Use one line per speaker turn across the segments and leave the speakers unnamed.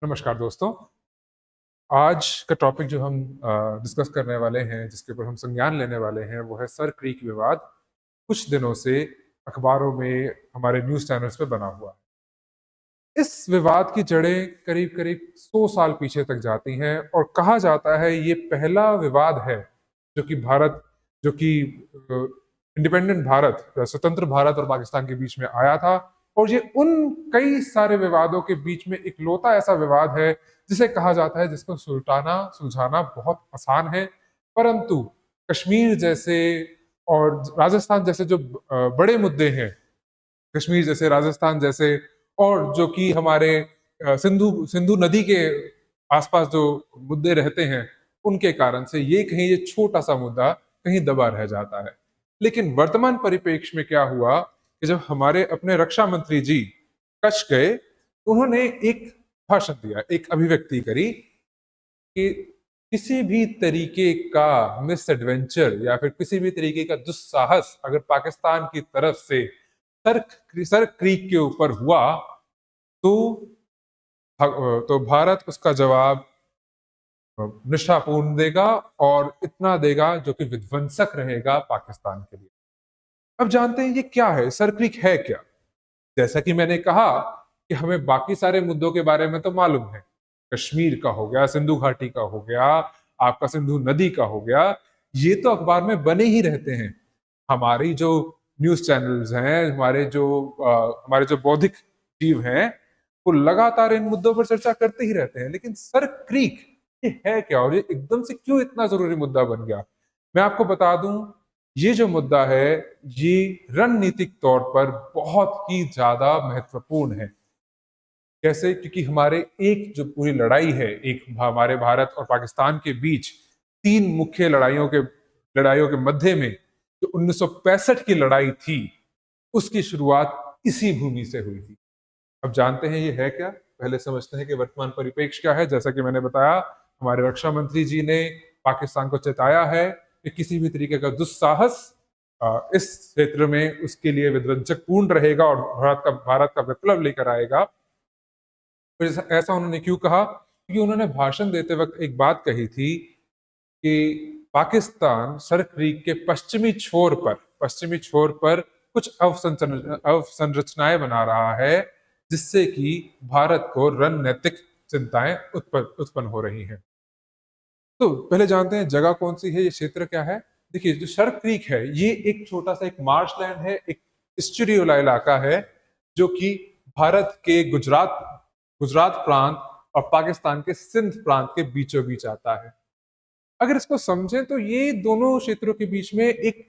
नमस्कार दोस्तों। आज का टॉपिक जो हम डिस्कस करने वाले हैं, जिसके ऊपर हम संज्ञान लेने वाले हैं, वो है सर क्रीक विवाद। कुछ दिनों से अखबारों में, हमारे न्यूज़ चैनल्स पे बना हुआ है। इस विवाद की जड़ें करीब-करीब 100 साल पीछे तक जाती हैं और कहा जाता है ये पहला विवाद है जो कि इंडिपेंडेंट भारत, स्वतंत्र भारत और पाकिस्तान के बीच में आया था। और ये उन कई सारे विवादों के बीच में इकलौता ऐसा विवाद है जिसे कहा जाता है जिसको सुलझाना बहुत आसान है। परंतु कश्मीर जैसे और राजस्थान जैसे जो बड़े मुद्दे हैं, कश्मीर जैसे, राजस्थान जैसे, और जो कि हमारे सिंधु सिंधु नदी के आसपास जो मुद्दे रहते हैं, उनके कारण से ये छोटा सा मुद्दा कहीं दबा रह जाता है। लेकिन वर्तमान परिप्रेक्ष्य में क्या हुआ कि जब हमारे अपने रक्षा मंत्री जी कच्छ गए, उन्होंने एक भाषण दिया, एक अभिव्यक्ति करी कि किसी भी तरीके का मिस एडवेंचर या फिर किसी भी तरीके का दुस्साहस अगर पाकिस्तान की तरफ से सर सर क्रीक के ऊपर हुआ, तो तो भारत उसका जवाब निष्ठापूर्ण देगा और इतना देगा जो कि विध्वंसक रहेगा पाकिस्तान के लिए। अब जानते हैं ये क्या है, सर क्रीक है क्या? जैसा कि मैंने कहा कि हमें बाकी सारे मुद्दों के बारे में तो मालूम है। कश्मीर का हो गया, सिंधु घाटी का हो गया, आपका सिंधु नदी का हो गया, ये तो अखबार में बने ही रहते हैं। हमारी जो न्यूज़ चैनल्स हैं, हमारे जो बौद्धिक जीव हैं, वो लगातार इन मुद्दों पर चर्चा करते ही रहते हैं। लेकिन सर क्रीक ये है क्या और ये एकदम से क्यों इतना ज़रूरी मुद्दा बन गया? मैं आपको बता दूँ, ये जो मुद्दा है, ये रणनीतिक तौर पर बहुत ही ज़्यादा महत्वपूर्ण है। कैसे? क्योंकि हमारे एक जो पूरी लड़ाई है, एक हमारे भारत और पाकिस्तान के बीच 3 मुख्य लड़ाइयों के मध्य में जो 1965 की लड़ाई थी, उसकी शुरुआत इसी भूमि से हुई थी। अब जानते हैं ये है क्या? पहले समझते हैं कि वर्तमान परिप्रेक्ष्य क्या है। जैसा कि मैंने बताया, हमारे रक्षा मंत्री जी ने पाकिस्तान को चेताया है कि किसी भी तरीके का दुस्साहस इस क्षेत्र में उसके लिए विध्वंसक पूर्ण रहेगा और भारत का विप्लव लेकर आएगा। तो ऐसा उन्होंने क्यों कहा? क्योंकि उन्होंने भाषण देते वक़्त एक बात कही थी कि पाकिस्तान सर क्रीक के पश्चिमी छोर पर कुछ अवसंरचनाएँ बना रहा है, जिससे कि भारत को रणनीतिक चिंताएँ उत्पन्न हो रही हैं। तो पहले जानते हैं जगह कौन-सी है, ये क्षेत्र क्या है? देखिए, जो सर क्रीक है, ये एक छोटा-सा एक मार्शलैंड है, एक एस्चुरी वाला इलाका है, जो कि भारत के गुजरात गुजरात प्रांत और पाकिस्तान के सिंध प्रांत के बीचों-बीच आता है। अगर इसको समझें तो ये दोनों क्षेत्रों के बीच में एक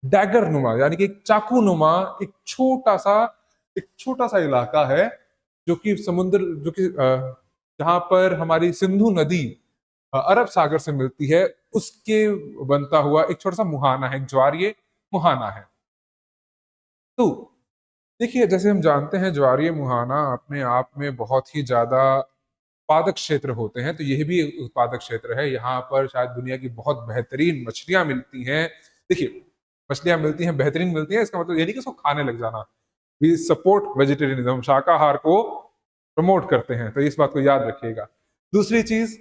डैगर नुमा, यानी कि एक चाकू नुमा, एक छोटा-सा इलाका है, जो कि जहाँ पर हमारी सिंधु नदी अरब सागर से मिलती है, उसके बनता हुआ एक छोटा-सा मुहाना है, एक ज्वारीय मुहाना है। तो देखिए, जैसे हम जानते हैं, ज्वारीय मुहाना अपने आप में बहुत ही ज़्यादा उत्पादक क्षेत्र होते हैं, तो यह भी एक उत्पादक क्षेत्र है। यहाँ पर शायद दुनिया की बहुत बेहतरीन मछलियाँ मिलती हैं। देखिए, मछलियाँ मिलती हैं, बेहतरीन मिलती हैं, इसका मतलब ये नहीं कि उसको खाने लग जाना। वी सपोर्ट वेजिटेरियनिज़्म, हम शाकाहार को प्रमोट करते हैं, तो इस बात को याद रखिएगा। दूसरी चीज़,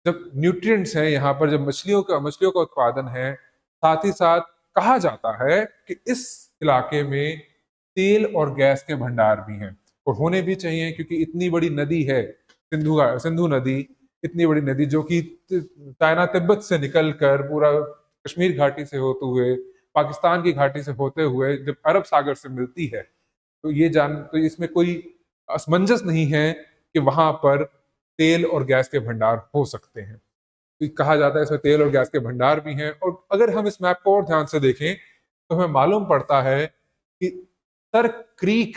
जब न्यूट्रिएंट्स हैं यहाँ पर, जब मछलियों का उत्पादन है, साथ ही साथ कहा जाता है कि इस इलाके में तेल और गैस के भंडार भी हैं और होने भी चाहिए, क्योंकि इतनी बड़ी नदी है सिंधु नदी, इतनी बड़ी नदी जो कि चाइना तिब्बत से निकलकर पूरा कश्मीर घाटी से होते हुए, पाकिस्तान की घाटी से होते हुए जब अरब सागर से मिलती है, तो इसमें कोई असमंजस नहीं है कि वहां पर तेल और गैस के भंडार हो सकते हैं। तो कहा जाता है इसमें तेल और गैस के भंडार भी हैं। और अगर हम इस मैप को और ध्यान से देखें, तो हमें मालूम पड़ता है कि सर क्रीक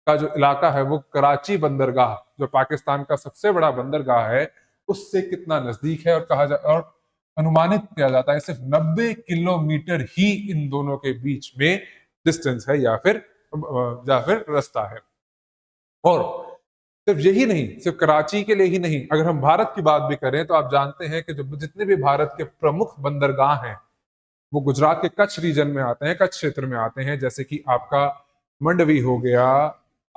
का जो इलाका है, वो कराची बंदरगाह, जो पाकिस्तान का सबसे बड़ा बंदरगाह है, उससे कितना नजदीक है। और अनुमानित किया जाता है सिर्फ 90 किलोमीटर ही इन दोनों के बीच में डिस्टेंस है, या फिर रास्ता है। और सिर्फ यही नहीं, सिर्फ कराची के लिए ही नहीं, अगर हम भारत की बात भी करें, तो आप जानते हैं कि जो जितने भी भारत के प्रमुख बंदरगाह हैं, वो गुजरात के कच्छ रीजन में आते हैं, कच्छ क्षेत्र में आते हैं। जैसे कि आपका मंडवी हो गया,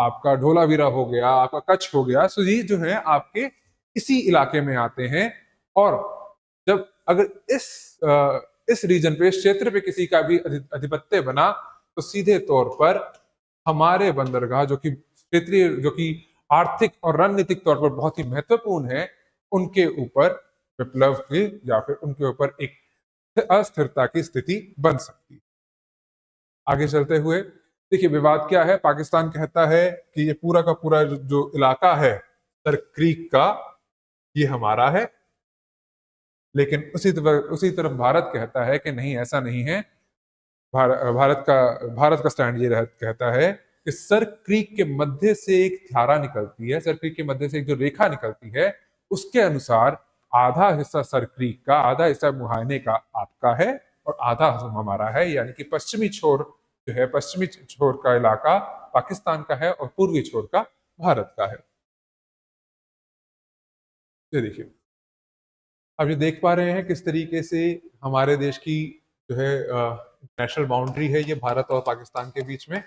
आपका धोलावीरा हो गया, आपका कच्छ हो गया, सो ये जो है आपके इसी इलाके में आते हैं। और जब अगर इस रीजन पे, इस क्षेत्र पे किसी का भी अधिपत्य बना, तो सीधे तौर पर हमारे बंदरगाह जो कि क्षेत्रीय, जो कि आर्थिक और रणनीतिक तौर पर बहुत ही महत्वपूर्ण है, उनके ऊपर विप्लव की या फिर उनके ऊपर एक अस्थिरता की स्थिति बन सकती है। आगे चलते हुए देखिए विवाद क्या है। पाकिस्तान कहता है कि ये पूरा का पूरा जो इलाका है सर क्रीक का, ये हमारा है। लेकिन उसी तरफ भारत कहता है कि नहीं, ऐसा नहीं है। भारत का स्टैंड ये कहता है कि सर क्रीक के मध्य से एक धारा निकलती है, सर क्रीक के मध्य से एक जो रेखा निकलती है, उसके अनुसार आधा हिस्सा सर क्रीक का, आधा हिस्सा मुहाने का आपका है और आधा हमारा है। यानी कि पश्चिमी छोर जो है, पश्चिमी छोर का इलाका पाकिस्तान का है और पूर्वी छोर का भारत का है। ये देखिए, अब ये देख पा रहे हैं किस तरीके से हमारे देश की जो है नेशनल बाउंड्री है, ये भारत और पाकिस्तान के बीच में।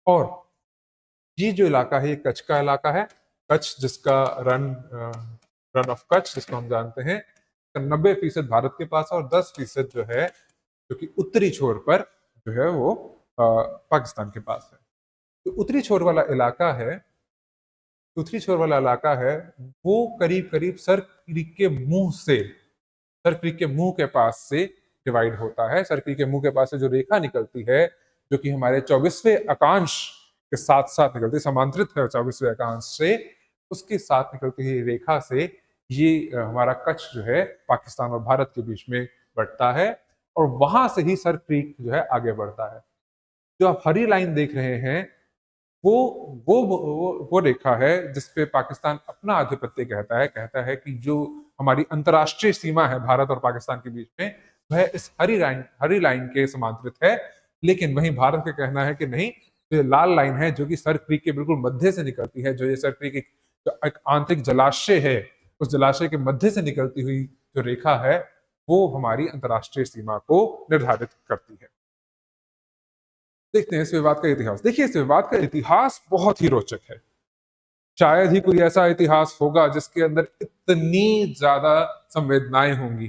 और ये जो इलाका है, ये कच्छ का इलाका है। कच्छ जिसका रन ऑफ कच्छ जिसको हम जानते हैं, 90% भारत के पास है और 10% जो है, जो कि उत्तरी छोर पर जो है वो पाकिस्तान के पास है। तो उत्तरी छोर वाला इलाका है, उत्तरी छोर वाला इलाका है, वो करीब करीब सर क्रीक के मुंह से, सर क्रीक के मुंह के पास से डिवाइड होता है। सर क्रीक के मुंह के पास से जो रेखा निकलती है, जो कि हमारे 24वें अकांश के साथ साथ निकलती है, समांतरित है 24वें अकांश से, उसके साथ निकलती हुई रेखा से ये हमारा कच्छ जो है पाकिस्तान और भारत के बीच में बढ़ता है। और वहां से ही सर क्रीक जो है आगे बढ़ता है। जो आप हरी लाइन देख रहे हैं, वो वो रेखा है जिसपे पाकिस्तान अपना आधिपत्य कहता है कि जो हमारी अंतरराष्ट्रीय सीमा है भारत और पाकिस्तान के बीच में, वह इस हरी लाइन के समांतरित है। लेकिन वहीं भारत का कहना है कि नहीं, ये लाल लाइन है जो कि सर क्रीक के बिल्कुल मध्य से निकलती है। जो ये सर क्रीक एक आंतरिक जलाशय है, उस जलाशय के मध्य से निकलती हुई जो रेखा है, वो हमारी अंतरराष्ट्रीय सीमा को निर्धारित करती है। देखते हैं इस विवाद का इतिहास। देखिए, इस विवाद का इतिहास बहुत ही रोचक है। शायद ही कोई ऐसा इतिहास होगा जिसके अंदर इतनी ज्यादा संवेदनाएं होंगी।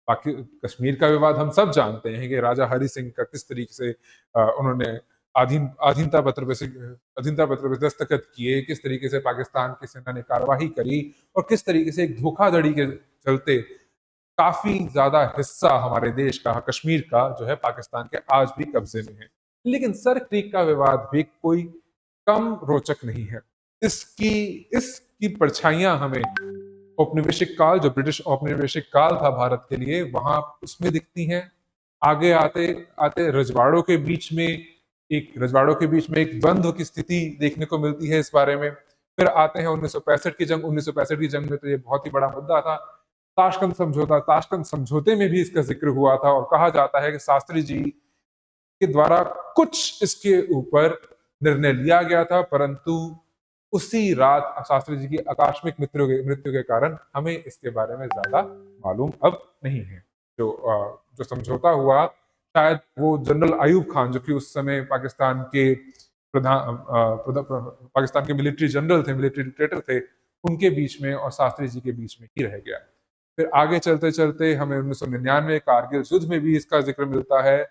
बाकी कश्मीर का विवाद हम सब जानते हैं कि राजा हरि सिंह का किस तरीके से उन्होंने अधीनता पत्र पे दस्तखत किए, किस तरीके से पाकिस्तान की सेना ने कार्यवाही करी और किस तरीके से एक धोखाधड़ी के चलते काफी ज्यादा हिस्सा हमारे देश का, कश्मीर का जो है, पाकिस्तान के आज भी कब्जे में है। लेकिन सर क्रीक का विवाद भी कोई कम रोचक नहीं है। इसकी इसकी परछाइयां हमें औपनिवेशिक काल, जो ब्रिटिश औपनिवेशिक काल था भारत के लिए, वहां उसमें दिखती हैं। आगे आते आते रजवाड़ों के बीच में एक द्वंद्व की स्थिति देखने को मिलती है इस बारे में। फिर आते हैं 1965 की जंग। 1965 की जंग में तो ये बहुत ही बड़ा मुद्दा था, ताशकंद समझौते में भी इसका जिक्र हुआ था और कहा जाता है कि शास्त्री जी के द्वारा कुछ इसके ऊपर निर्णय लिया गया था, परंतु उसी रात शास्त्री जी की आकस्मिक मृत्यु के कारण हमें इसके बारे में ज्यादा मालूम अब नहीं है। जो समझौता हुआ, शायद वो जनरल अयूब खान, जो कि उस समय पाकिस्तान के मिलिट्री जनरल थे, मिलिट्री डिक्टेटर थे, उनके बीच में और शास्त्री जी के बीच में ही रह गया। फिर आगे चलते चलते हमें 1999 कारगिल युद्ध में भी इसका जिक्र मिलता है।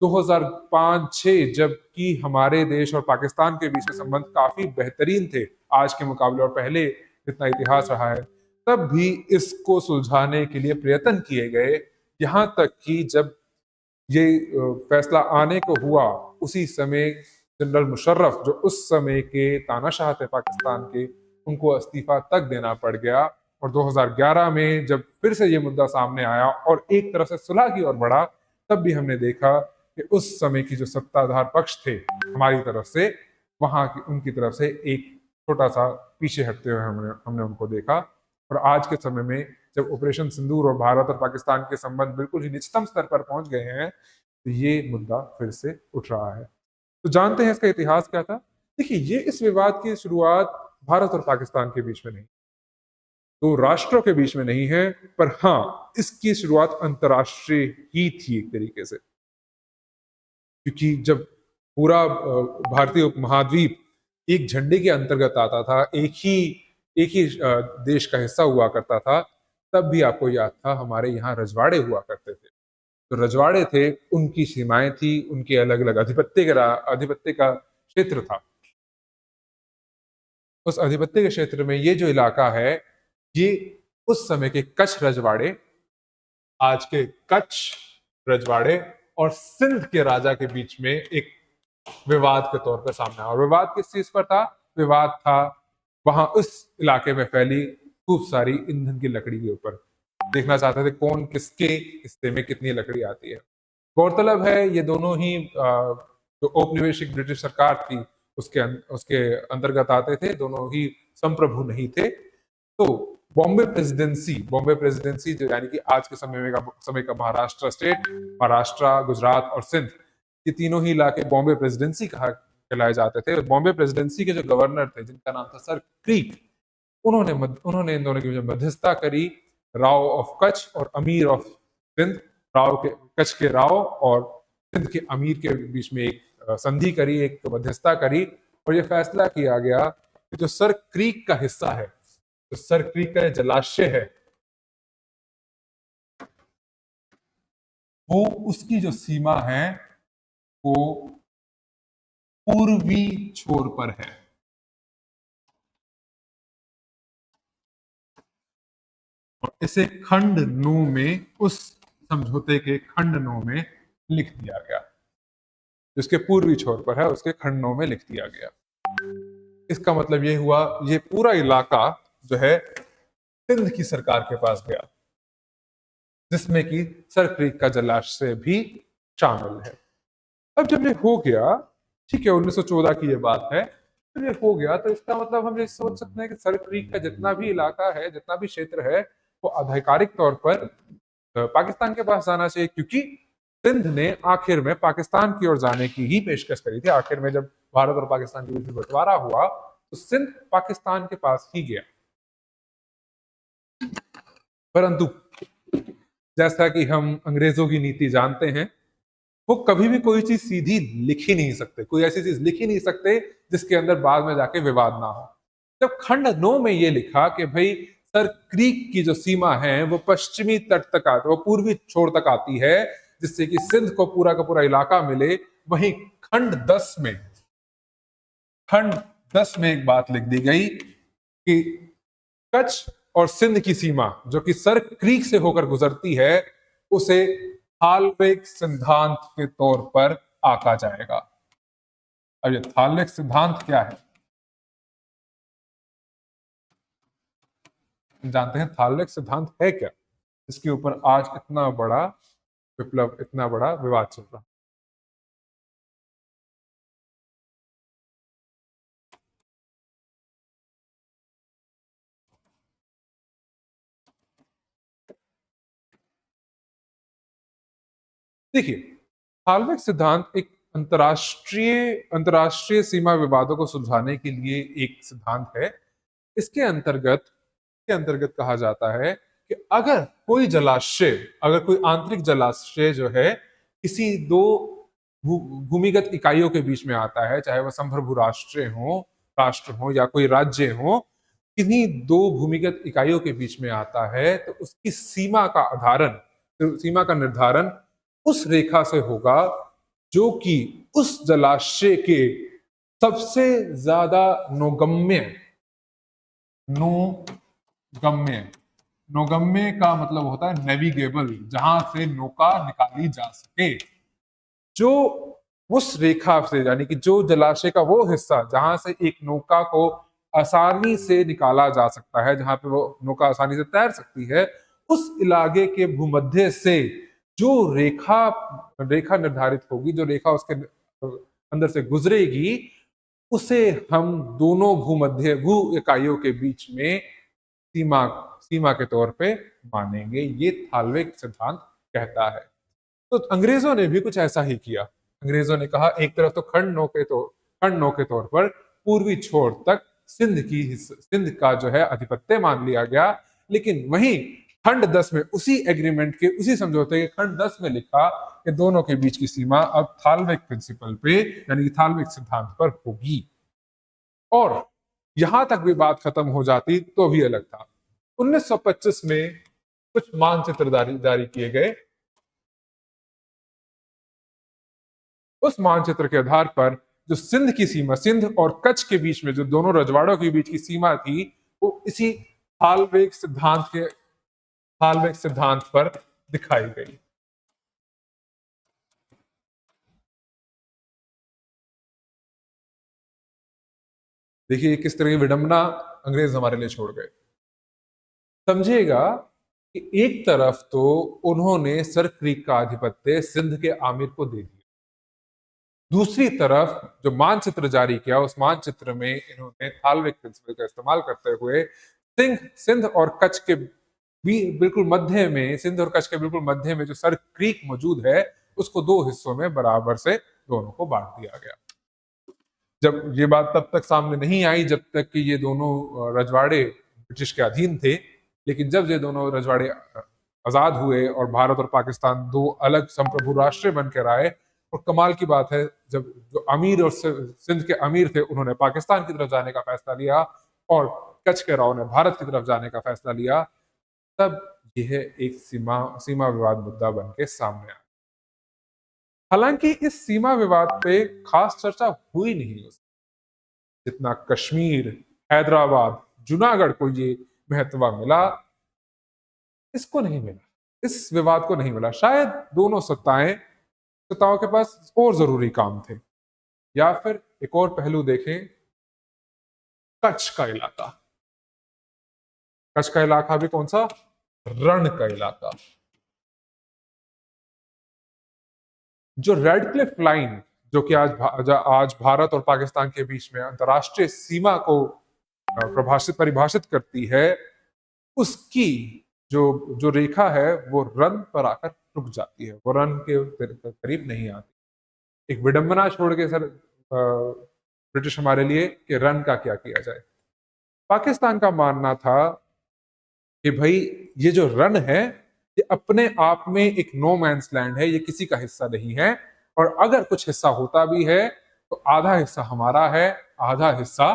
2005-6 जबकि हमारे देश और पाकिस्तान के बीच में संबंध काफी बेहतरीन थे आज के मुकाबले, और पहले जितना इतिहास रहा है, तब भी इसको सुलझाने के लिए प्रयत्न किए गए। यहाँ तक कि जब ये फैसला आने को हुआ, उसी समय जनरल मुशर्रफ, जो उस समय के तानाशाह थे पाकिस्तान के, उनको इस्तीफा तक देना पड़ गया। और 2011 में जब फिर से ये मुद्दा सामने आया और एक तरफ से सुलह की ओर बढ़ा, तब भी हमने देखा कि उस समय की जो सत्ताधार पक्ष थे हमारी तरफ से, वहां की उनकी तरफ से एक छोटा सा पीछे हटते हुए हमने उनको देखा। और आज के समय में जब ऑपरेशन सिंदूर और भारत और पाकिस्तान के संबंध बिल्कुल ही निचतम स्तर पर पहुंच गए हैं, तो ये मुद्दा फिर से उठ रहा है। तो जानते हैं इसका इतिहास क्या था। देखिए, ये इस विवाद की शुरुआत भारत और पाकिस्तान के बीच में नहीं, दो राष्ट्रों के बीच में नहीं है, पर हाँ, इसकी शुरुआत अंतरराष्ट्रीय ही थी एक तरीके से। क्योंकि जब पूरा भारतीय उपमहाद्वीप एक झंडे के अंतर्गत आता था, एक ही देश का हिस्सा हुआ करता था, तब भी आपको याद था हमारे यहाँ रजवाड़े हुआ करते थे। तो रजवाड़े थे, उनकी सीमाएं थी, उनके अलग अलग आधिपत्य का क्षेत्र था। उस आधिपत्य के क्षेत्र में ये जो इलाका है, ये उस समय के कच्छ रजवाड़े, आज के कच्छ रजवाड़े और सिंध के राजा के बीच में एक विवाद के तौर पर सामने आया। और विवाद किस चीज पर था? विवाद था वहां उस इलाके में फैली खूब सारी ईंधन की लकड़ी के ऊपर। देखना चाहते थे कौन किसके हिस्से में कितनी लकड़ी आती है। गौरतलब है ये दोनों ही जो औपनिवेशिक ब्रिटिश सरकार थी उसके अंतर्गत आते थे, दोनों ही संप्रभु नहीं थे। तो बॉम्बे प्रेसिडेंसी जो यानी कि आज के समय का महाराष्ट्र स्टेट, महाराष्ट्र, गुजरात और सिंध, ये तीनों ही इलाके बॉम्बे प्रेसिडेंसी कहलाए जाते थे। बॉम्बे प्रेसिडेंसी के जो गवर्नर थे, जिनका नाम था सर क्रीक, उन्होंने इन दोनों की मध्यस्थता करी। राव ऑफ कच्छ और अमीर ऑफ सिंध, कच्छ के राव और सिंध के अमीर के बीच में एक संधि करी, एक मध्यस्थता करी, और यह फैसला किया गया कि जो सर क्रीक का हिस्सा है, जो सर क्रीक का जलाशय है, वो उसकी जो सीमा है वो पूर्वी छोर पर है। और इसे खंड 9 में, उस समझौते के खंड 9 में लिख दिया गया। जिसके पूर्वी छोर पर है उसके खंड 9 में लिख दिया गया। इसका मतलब ये हुआ, ये पूरा इलाका जो है सिंध की सरकार के पास गया, जिसमें कि सर क्रीक का जलाशय भी शामिल है। अब जब ये हो गया, ठीक है, 1914 की ये बात है, जब ये हो गया तो इसका मतलब हम ये सोच सकते हैं कि सर क्रीक का जितना भी इलाका है, जितना भी क्षेत्र है, वो आधिकारिक तौर पर पाकिस्तान के पास जाना चाहिए, क्योंकि सिंध ने आखिर में पाकिस्तान की ओर जाने की ही पेशकश करी थी। आखिर में जब भारत और पाकिस्तान के बीच में बंटवारा हुआ तो सिंध पाकिस्तान के पास ही गया। परंतु जैसा कि हम अंग्रेजों की नीति जानते हैं, वो कभी भी कोई चीज सीधी लिख ही नहीं सकते, कोई ऐसी चीज लिख ही नहीं सकते जिसके अंदर बाद में जाके विवाद ना हो। जब खंड 9 में ये लिखा कि भाई सर क्रीक की जो सीमा है वो पश्चिमी तट तक आती, वो पूर्वी छोर तक आती है, जिससे कि सिंध को पूरा का पूरा इलाका मिले, वहीं खंड 10 में एक बात लिख दी गई कि कच्छ और सिंध की सीमा जो कि सर क्रीक से होकर गुजरती है, उसे थालवेग सिद्धांत के तौर पर आंका जाएगा। अब ये थालवेग सिद्धांत क्या है? जानते हैं थालवेग सिद्धांत है क्या, इसके ऊपर आज इतना बड़ा विप्लव, इतना बड़ा विवाद चल रहा। देखिए, थालवेग सिद्धांत एक अंतरराष्ट्रीय सीमा विवादों को सुलझाने के लिए एक सिद्धांत है। इसके अंतर्गत कहा जाता है कि अगर कोई आंतरिक जलाशय जो है किसी दो भूमिगत इकाइयों के बीच में आता है, चाहे वह संप्रभु राष्ट्र हो या कोई राज्य हो, किन्हीं दो भूमिगत इकाइयों के बीच में आता है, तो उसकी सीमा का निर्धारण उस रेखा से होगा जो कि उस जलाशय के सबसे ज्यादा नौगम्य का मतलब होता है नेविगेबल, जहां से नौका निकाली जा सके। जो उस रेखा से, यानी कि जो जलाशय का वो हिस्सा जहां से एक नौका को आसानी से निकाला जा सकता है, जहां पे वो नौका आसानी से तैर सकती है, उस इलाके के भूमध्य से जो रेखा निर्धारित होगी, जो रेखा उसके अंदर से गुजरेगी, उसे हम दोनों भू इकाइयों के बीच में सीमा के तौर पे मानेंगे। ये थालवेग सिद्धांत कहता है। तो अंग्रेजों ने भी कुछ ऐसा ही किया। अंग्रेजों ने कहा एक तरफ तो खंड 9 के तौर पर पूर्वी छोर तक सिंध का जो है आधिपत्य मान लिया गया, लेकिन वहीं खंड 10 में, उसी एग्रीमेंट के, उसी समझौते के खंड 10 में लिखा कि दोनों के बीच की सीमा अब थालवेक प्रिंसिपल पे, यानी कि थालवेक सिद्धांत पर होगी। और यहां तक भी बात खत्म हो जाती तो भी अलग था। 1925 में कुछ मानचित्र जारी किए गए। उस मानचित्र के आधार पर जो सिंध की सीमा, सिंध और कच्छ के बीच में जो दोनों रजवाड़ों के बीच की सीमा थी, वो इसी थालवेक सिद्धांत पर दिखाई गई। देखिए किस तरह की विडंबना अंग्रेज हमारे लिए छोड़ गए। समझिएगा कि एक तरफ तो उन्होंने सर क्रीक का आधिपत्य सिंध के आमिर को दे दिया, दूसरी तरफ जो मानचित्र जारी किया, उस मानचित्र में इन्होंने थालवेक प्रिंसिपल का इस्तेमाल करते हुए सिंध सिंध और कच्छ के भी बिल्कुल मध्य में, सिंध और कच्छ के बिल्कुल मध्य में जो सर क्रीक मौजूद है, उसको दो हिस्सों में बराबर से दोनों को बांट दिया गया। जब ये बात तब तक सामने नहीं आई जब तक कि ये दोनों रजवाड़े ब्रिटिश के अधीन थे, लेकिन जब ये दोनों रजवाड़े आजाद हुए और भारत और पाकिस्तान दो अलग संप्रभु राष्ट्र बन कर आए, और कमाल की बात है, जब जो अमीर और सिंध के अमीर थे उन्होंने पाकिस्तान की तरफ जाने का फैसला लिया और कच्छ के राव ने भारत की तरफ जाने का फैसला लिया, तब यह एक सीमा विवाद मुद्दा बन के सामने आया। हालांकि इस सीमा विवाद पे खास चर्चा हुई नहीं, जितना कश्मीर, हैदराबाद, जूनागढ़ को ये महत्व मिला, इसको नहीं मिला, इस विवाद को नहीं मिला। शायद दोनों सत्ताओं के पास और जरूरी काम थे, या फिर एक और पहलू देखें, कच्छ का इलाका। कच्छ का इलाका भी कौन सा? रण का इलाका। जो रेड क्लिफ लाइन, जो कि आज भारत और पाकिस्तान के बीच में अंतरराष्ट्रीय सीमा को परिभाषित करती है, उसकी जो जो रेखा है वो रन पर आकर रुक जाती है, वो रन के करीब नहीं आती। एक विडंबना छोड़ के सर ब्रिटिश हमारे लिए कि रन का क्या किया जाए। पाकिस्तान का मानना था कि भाई ये जो रन है, ये अपने आप में एक नो मैन्स लैंड है, ये किसी का हिस्सा नहीं है, और अगर कुछ हिस्सा होता भी है तो आधा हिस्सा हमारा है, आधा हिस्सा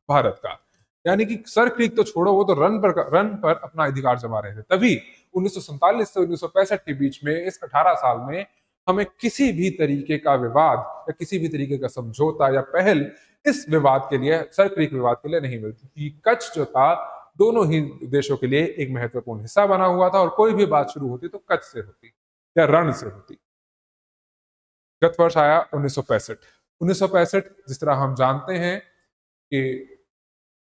भारत का। यानी कि सर क्रीक तो छोड़ो, वो तो रन पर अपना अधिकार जमा रहे थे। तभी 1947 से 1965 के बीच में, इस 18 साल में, हमें किसी भी तरीके का विवाद या किसी भी तरीके का समझौता या पहल इस विवाद के लिए, सर क्रीक विवाद के लिए नहीं मिलती। कच्छ जो था दोनों ही देशों के लिए एक महत्वपूर्ण हिस्सा बना हुआ था, और कोई भी बात शुरू होती तो कच्छ से होती या रण से होती। गत वर्ष आया 1965। 1965 जिस तरह हम जानते हैं कि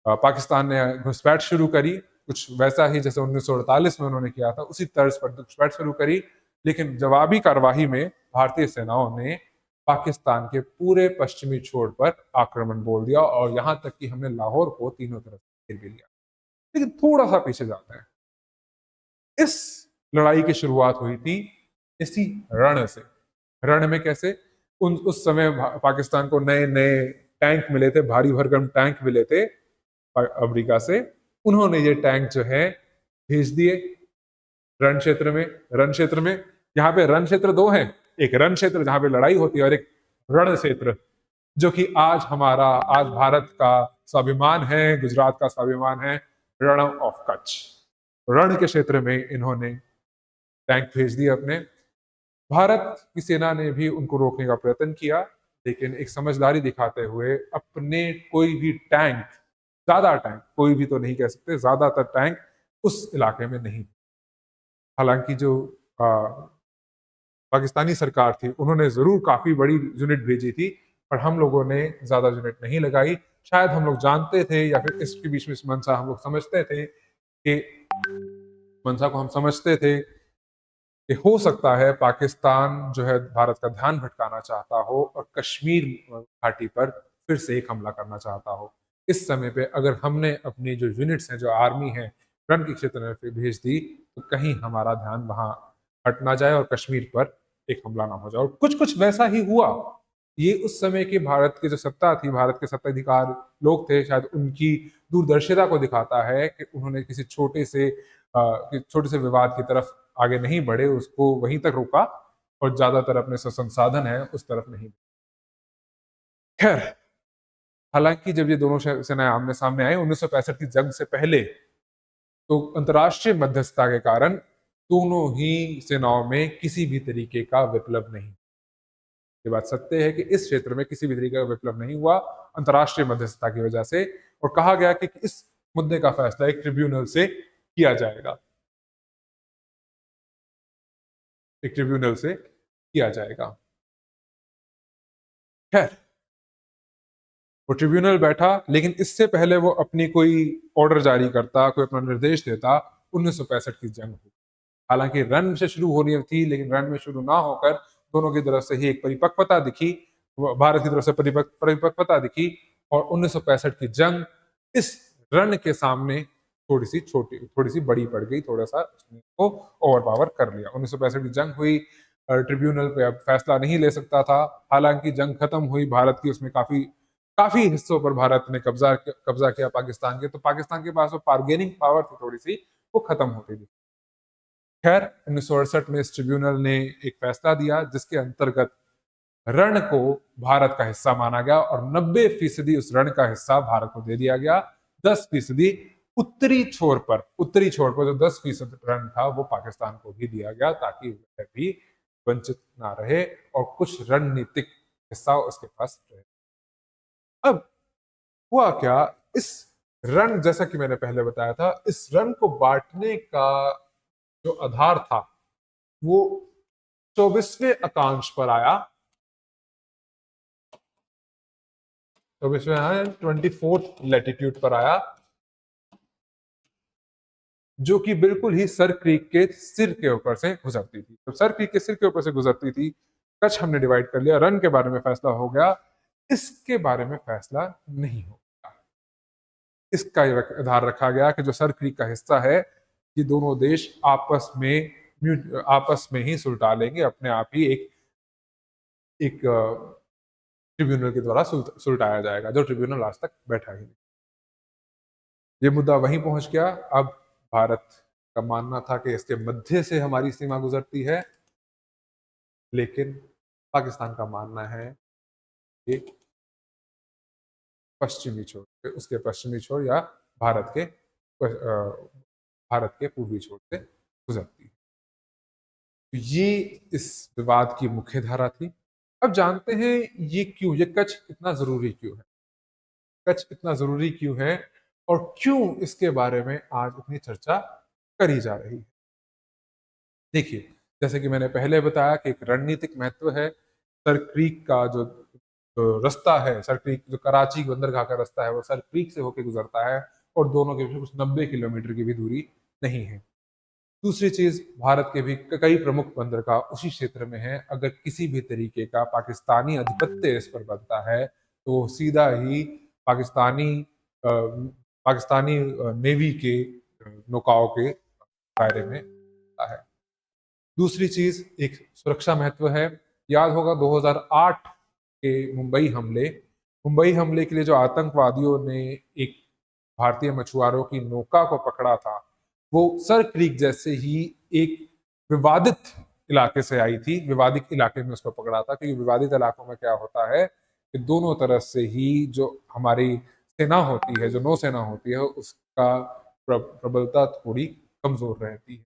पाकिस्तान ने घुसपैठ शुरू करी, कुछ वैसा ही जैसे 1948 में उन्होंने किया था, उसी तर्ज पर घुसपैठ शुरू करी, लेकिन जवाबी कार्रवाई में भारतीय सेनाओं ने पाकिस्तान के पूरे पश्चिमी छोर पर आक्रमण बोल दिया, और यहां तक कि हमने लाहौर को तीनों तरफ घेर भी लिया। लेकिन थोड़ा सा पीछे जाते हैं। इस लड़ाई की शुरुआत हुई थी इसी रण से। रण में कैसे? उस समय पाकिस्तान को नए नए टैंक मिले थे, भारी भरकम टैंक मिले थे अमेरिका से। उन्होंने ये टैंक जो है भेज दिए रण क्षेत्र में। यहाँ पे रण क्षेत्र दो हैं, एक रण क्षेत्र जहां पे लड़ाई होती है, और एक रण क्षेत्र जो कि आज भारत का स्वाभिमान है, गुजरात का स्वाभिमान है, रण ऑफ कच्छ। रण के क्षेत्र में इन्होंने टैंक भेज दिए अपने। भारत की सेना ने भी उनको रोकने का प्रयत्न किया, लेकिन एक समझदारी दिखाते हुए अपने कोई भी टैंक, ज्यादा टैंक, कोई भी तो नहीं कह सकते, ज्यादातर टैंक उस इलाके में नहीं। हालांकि जो पाकिस्तानी सरकार थी, उन्होंने जरूर काफी बड़ी यूनिट भेजी थी, पर हम लोगों ने ज्यादा यूनिट नहीं लगाई। शायद हम लोग जानते थे, या फिर इसके बीच में इस मंशा हम लोग समझते थे कि मंशा को हम समझते थे कि हो सकता है पाकिस्तान जो है भारत का ध्यान भटकाना चाहता हो और कश्मीर घाटी पर फिर से एक हमला करना चाहता हो। इस समय पे अगर हमने अपनी जो यूनिट्स हैं, जो आर्मी है, रण के क्षेत्र में भेज दी, तो कहीं हमारा ध्यान वहां हट ना जाए और कश्मीर पर एक हमला ना हो जाए। और कुछ कुछ वैसा ही हुआ। ये उस समय की भारत की जो सत्ता थी, भारत के सत्ताधिकार लोग थे, शायद उनकी दूरदर्शिता को दिखाता है कि उन्होंने किसी छोटे से कि छोटे से विवाद की तरफ आगे नहीं बढ़े, उसको वहीं तक रोका और ज्यादातर अपने संसाधन है उस तरफ नहीं। खैर, हालांकि जब ये दोनों सेनाएं आमने सामने आई 1965 की जंग से पहले, तो अंतर्राष्ट्रीय मध्यस्थता के कारण दोनों ही सेनाओं में किसी भी तरीके का विप्लव नहीं। ये बात सत्य है कि इस क्षेत्र में किसी भी तरीके का विप्लव नहीं हुआ अंतर्राष्ट्रीय मध्यस्थता की वजह से, और कहा गया कि इस मुद्दे का फैसला एक ट्रिब्यूनल से किया जाएगा, एक ट्रिब्यूनल से किया जाएगा। खैर, वो ट्रिब्यूनल बैठा, लेकिन इससे पहले वो अपनी कोई ऑर्डर जारी करता, कोई अपना निर्देश देता, 1965 की जंग हुई। हालांकि रन से शुरू होनी थी, लेकिन रन में शुरू ना होकर दोनों की तरफ से ही एक परिपक्वता दिखी, भारत की तरफ से परिपक्वता दिखी, और 1965 की जंग इस रन के सामने थोड़ी सी बड़ी पड़ गई, थोड़ा सा उसको ओवर पावर कर लिया। 1965 की जंग हुई, ट्रिब्यूनल पे अब फैसला नहीं ले सकता था। हालांकि जंग खत्म हुई, भारत की उसमें काफी काफी हिस्सों पर भारत ने कब्जा किया पाकिस्तान के, तो पाकिस्तान के पास वो बार्गेनिंग पावर थी थोड़ी सी, वो खत्म होती थी। खैर, 1968 में इस ट्रिब्यूनल ने एक फैसला दिया जिसके अंतर्गत रण को भारत का हिस्सा माना गया और 90% उस रण का हिस्सा भारत को दे दिया गया। 10% उत्तरी छोर पर जो 10% रण था वो पाकिस्तान को भी दिया गया, ताकि वह भी वंचित ना रहे और कुछ रणनीतिक हिस्सा उसके पास रहे। अब हुआ क्या, इस रण, जैसा कि मैंने पहले बताया था, इस रण को बांटने का जो आधार था वो 24वें अकांश पर आया। 24वें आया, 24th लैटिट्यूड पर आया, जो कि बिल्कुल ही सर क्रीक के सिर के ऊपर से गुजरती थी। तो सर क्रीक के सिर के ऊपर से गुजरती थी। कच्छ हमने डिवाइड कर लिया, रन के बारे में फैसला हो गया, इसके बारे में फैसला नहीं हो। इसका आधार रखा गया कि जो सर क्रीक का हिस्सा है, ये दोनों देश आपस में ही सुलटा लेंगे, अपने आप ही एक ट्रिब्यूनल के द्वारा सुलटाया जाएगा, जो ट्रिब्यूनल आज तक बैठा ही नहीं। ये मुद्दा वहीं पहुंच गया। अब भारत का मानना था कि इसके मध्य से हमारी सीमा गुजरती है, लेकिन पाकिस्तान का मानना है कि पश्चिमी छोर, उसके पश्चिमी छोर या भारत के पूर्वी छोर से गुजरती है। तो ये इस विवाद की मुख्य धारा थी। अब जानते हैं ये कच्छ इतना जरूरी क्यों है, कच्छ इतना जरूरी क्यों है, और क्यों इसके बारे में आज इतनी चर्चा करी जा रही है। देखिए, जैसे कि मैंने पहले बताया कि एक रणनीतिक महत्व है। सर क्रीक का जो रास्ता है, सर क्रीक जो कराची बंदरगाह का रास्ता है, वो सर क्रीक से होकर गुजरता है, और दोनों के बीच कुछ 90 किलोमीटर की भी दूरी नहीं है। दूसरी चीज, भारत के भी कई प्रमुख बंदरगाह उसी क्षेत्र में है। अगर किसी भी तरीके का पाकिस्तानी आधिपत्य इस पर बनता है, तो सीधा ही पाकिस्तानी पाकिस्तानी नेवी के नौकाओं के दायरे में आता है। दूसरी चीज, एक सुरक्षा महत्व है। याद होगा 2008 के मुंबई हमले के लिए जो आतंकवादियों ने एक भारतीय मछुआरों की नौका को पकड़ा था, वो सर क्रीक जैसे ही एक विवादित इलाके से आई थी। विवादित इलाके में उसको पकड़ा था, क्योंकि विवादित इलाकों में क्या होता है कि दोनों तरफ से ही जो हमारी सेना होती है, जो नौसेना होती है, उसका प्रबलता थोड़ी कमजोर रहती है।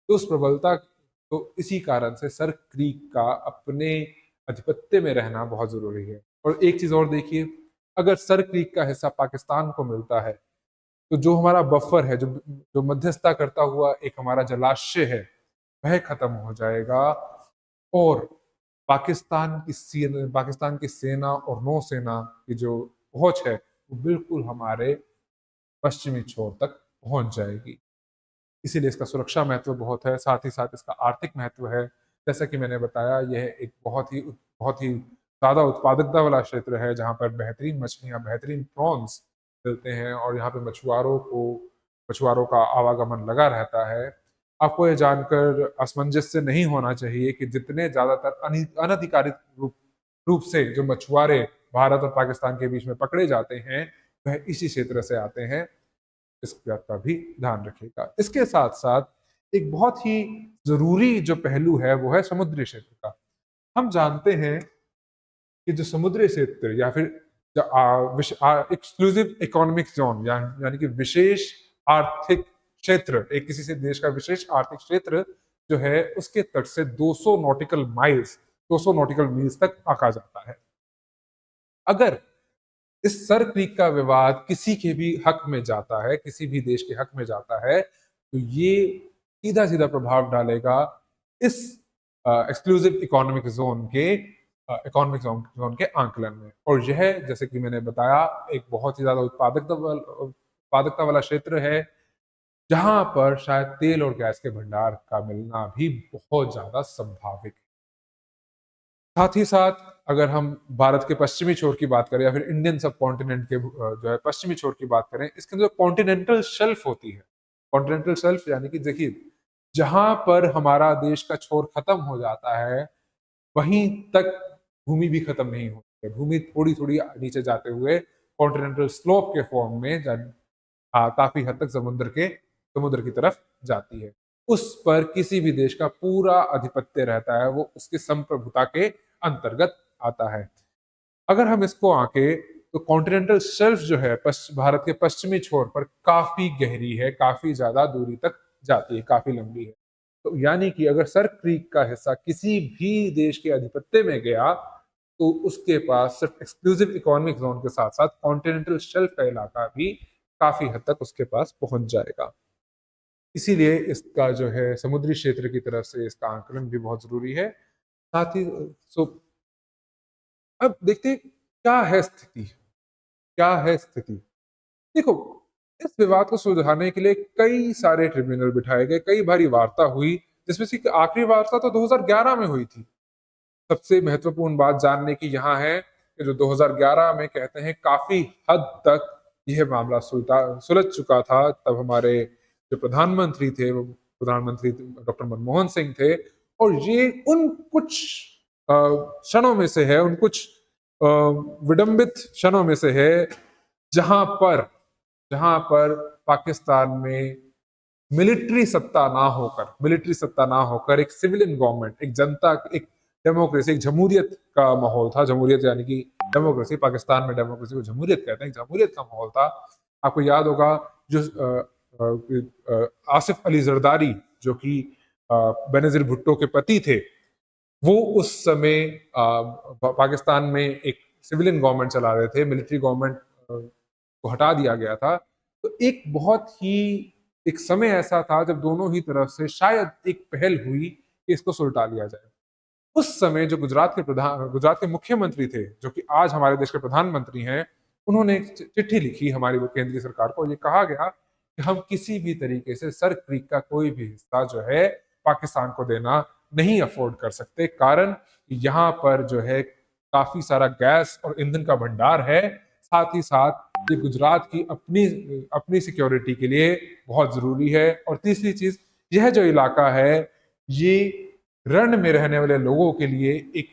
तो उस प्रबलता, तो इसी कारण से सर क्रीक का अपने आधिपत्य में रहना बहुत जरूरी है। और एक चीज और देखिए, अगर सर क्रीक का हिस्सा पाकिस्तान को मिलता है, तो जो हमारा बफर है, जो जो मध्यस्थता करता हुआ एक हमारा जलाशय है, वह खत्म हो जाएगा, और पाकिस्तान की सेना और नौसेना की जो पहुंच है, वो बिल्कुल हमारे पश्चिमी छोर तक पहुंच जाएगी। इसीलिए इसका सुरक्षा महत्व बहुत है, साथ ही साथ इसका आर्थिक महत्व है। जैसा कि मैंने बताया, यह एक बहुत ही ज्यादा उत्पादकता वाला क्षेत्र है, जहाँ पर बेहतरीन मछलियाँ, बेहतरीन प्रॉन्स मिलते हैं, और यहाँ पे मछुआरों का आवागमन लगा रहता है। आपको ये जानकर असमंजस से नहीं होना चाहिए कि जितने ज्यादातर अनधिकारित रूप से जो मछुआरे भारत और पाकिस्तान के बीच में पकड़े जाते हैं, वह इसी क्षेत्र से आते हैं। इस बात का भी ध्यान रखिएगा। इसके साथ साथ एक बहुत ही जरूरी जो पहलू है वो है समुद्री क्षेत्र का। हम जानते हैं कि जो समुद्री क्षेत्र या फिर एक्सक्लूसिव इकोनॉमिक जोन यानी कि विशेष आर्थिक क्षेत्र, एक किसी से देश का विशेष आर्थिक क्षेत्र जो है उसके तट से 200 नॉटिकल माइल्स 200 नॉटिकल मील्स तक आका जाता है। अगर इस सर क्रीक का विवाद किसी के भी हक में जाता है, किसी भी देश के हक में जाता है, तो ये सीधा सीधा प्रभाव डालेगा इस एक्सक्लूसिव इकोनॉमिक जोन के आंकलन में। और यह, जैसे कि मैंने बताया, एक बहुत ही ज्यादा उत्पादकता वाला क्षेत्र है, जहां पर शायद तेल और गैस के भंडार का मिलना भी बहुत ज्यादा संभावित है। साथ ही साथ अगर हम भारत के पश्चिमी छोर की बात करें या फिर इंडियन सब कॉन्टिनेंट के जो है पश्चिमी छोर की बात करें, इसके अंदर कॉन्टिनेंटल शेल्फ होती है। कॉन्टिनेंटल शेल्फ यानी कि देखिए, जहां पर हमारा देश का छोर खत्म हो जाता है वहीं तक भूमि भी खत्म नहीं होती है। भूमि थोड़ी थोड़ी नीचे जाते हुए कॉन्टिनेंटल स्लोप के फॉर्म में काफी हद तक समुद्र की तरफ जाती है। उस पर किसी भी देश का पूरा आधिपत्य रहता है, वो उसकी संप्रभुता के अंतर्गत आता है। अगर हम इसको आंके तो कॉन्टिनेंटल शेल्फ जो है भारत के पश्चिमी छोर पर काफी गहरी है, काफी ज्यादा दूरी तक जाती है, काफी लंबी है। तो यानी कि अगर सर क्रीक का हिस्सा किसी भी देश के आधिपत्य में गया तो उसके पास सिर्फ एक्सक्लूसिव इकोनॉमिक जोन के साथ साथ कॉन्टिनेंटल शेल्फ का इलाका भी काफी हद तक उसके पास पहुंच जाएगा। इसीलिए इसका जो है समुद्री क्षेत्र की तरफ से इसका आंकलन भी बहुत जरूरी है। साथ ही सो अब देखते हैं क्या है स्थिति। देखो, इस विवाद को सुलझाने के लिए कई सारे ट्रिब्यूनल बिठाए गए, कई बारी वार्ता हुई, जिसमें से आखिरी वार्ता तो 2011 में हुई थी। सबसे महत्वपूर्ण बात जानने की यहाँ है कि जो 2011 में कहते हैं काफी हद तक यह मामला सुलझ चुका था। तब हमारे जो प्रधानमंत्री थे वो प्रधानमंत्री डॉक्टर मनमोहन सिंह थे। और ये उन कुछ क्षणों में से है, उन कुछ विडंबित क्षणों में से है जहां पर पाकिस्तान में मिलिट्री सत्ता ना होकर एक सिविलियन गवर्नमेंट, एक जनता, एक डेमोक्रेसी, एक जमहूरियत का माहौल था। जमहूरियत यानी कि डेमोक्रेसी, पाकिस्तान में डेमोक्रेसी को जमहूरियत कहते हैं, जमहूरियत का माहौल था। आपको याद होगा जो आसिफ अली जरदारी, जो कि बेनजीर भुट्टो के पति थे, वो उस समय पाकिस्तान में एक सिविलियन गवर्नमेंट चला रहे थे, मिलिट्री गवर्नमेंट को हटा दिया गया था। तो एक समय ऐसा था जब दोनों ही तरफ से शायद एक पहल हुई कि इसको सुलटा लिया जाए। उस समय जो गुजरात के मुख्यमंत्री थे, जो कि आज हमारे देश के प्रधानमंत्री हैं, उन्होंने एक चिट्ठी लिखी हमारी वो केंद्रीय सरकार को। ये कहा गया कि हम किसी भी तरीके से सर क्रीक का कोई भी हिस्सा जो है पाकिस्तान को देना नहीं अफोर्ड कर सकते। कारण यहाँ पर जो है काफी सारा गैस और ईंधन का भंडार है। साथ ही साथ ये गुजरात की अपनी अपनी सिक्योरिटी के लिए बहुत जरूरी है। और तीसरी चीज, यह जो इलाका है ये रण में रहने वाले लोगों के लिए एक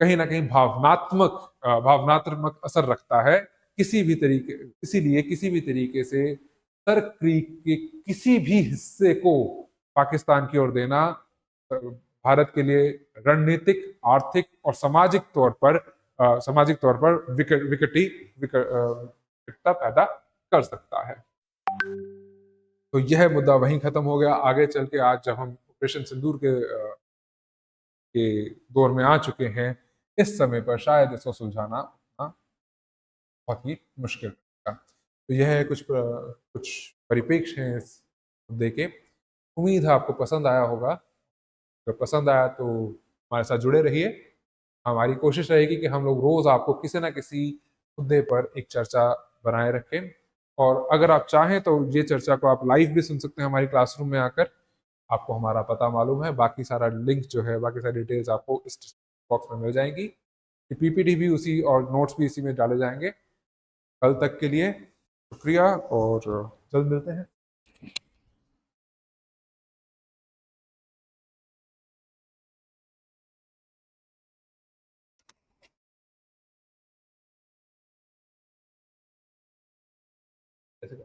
कहीं ना कहीं भावनात्मक असर रखता है। इसीलिए किसी भी तरीके से सर क्रीक के किसी भी हिस्से को पाकिस्तान की ओर देना भारत के लिए रणनीतिक, आर्थिक और सामाजिक तौर पर विकटता पैदा कर सकता है। तो यह मुद्दा वहीं खत्म हो गया। आगे चल के आज जब हम ऑपरेशन सिंदूर के दौर में आ चुके हैं, इस समय पर शायद इसको सुलझाना बहुत ही मुश्किल रहेगा। तो यह है कुछ परिप्रेक्ष्य हैं इस मुद्दे के। उम्मीद है आपको पसंद आया होगा। अगर पसंद आया तो हमारे साथ जुड़े रहिए। हमारी कोशिश रहेगी कि हम लोग रोज आपको किसी ना किसी मुद्दे पर एक चर्चा बनाए रखें। और अगर आप चाहें तो ये चर्चा को आप लाइव भी सुन सकते हैं हमारी क्लासरूम में आकर। आपको हमारा पता मालूम है, बाकी सारा लिंक जो है, बाकी सारी डिटेल्स आपको इस बॉक्स में मिल जाएंगी। पीपीटी भी उसी और नोट्स भी इसी में डाले जाएंगे। कल तक के लिए शुक्रिया और जल्द मिलते हैं। ऐसे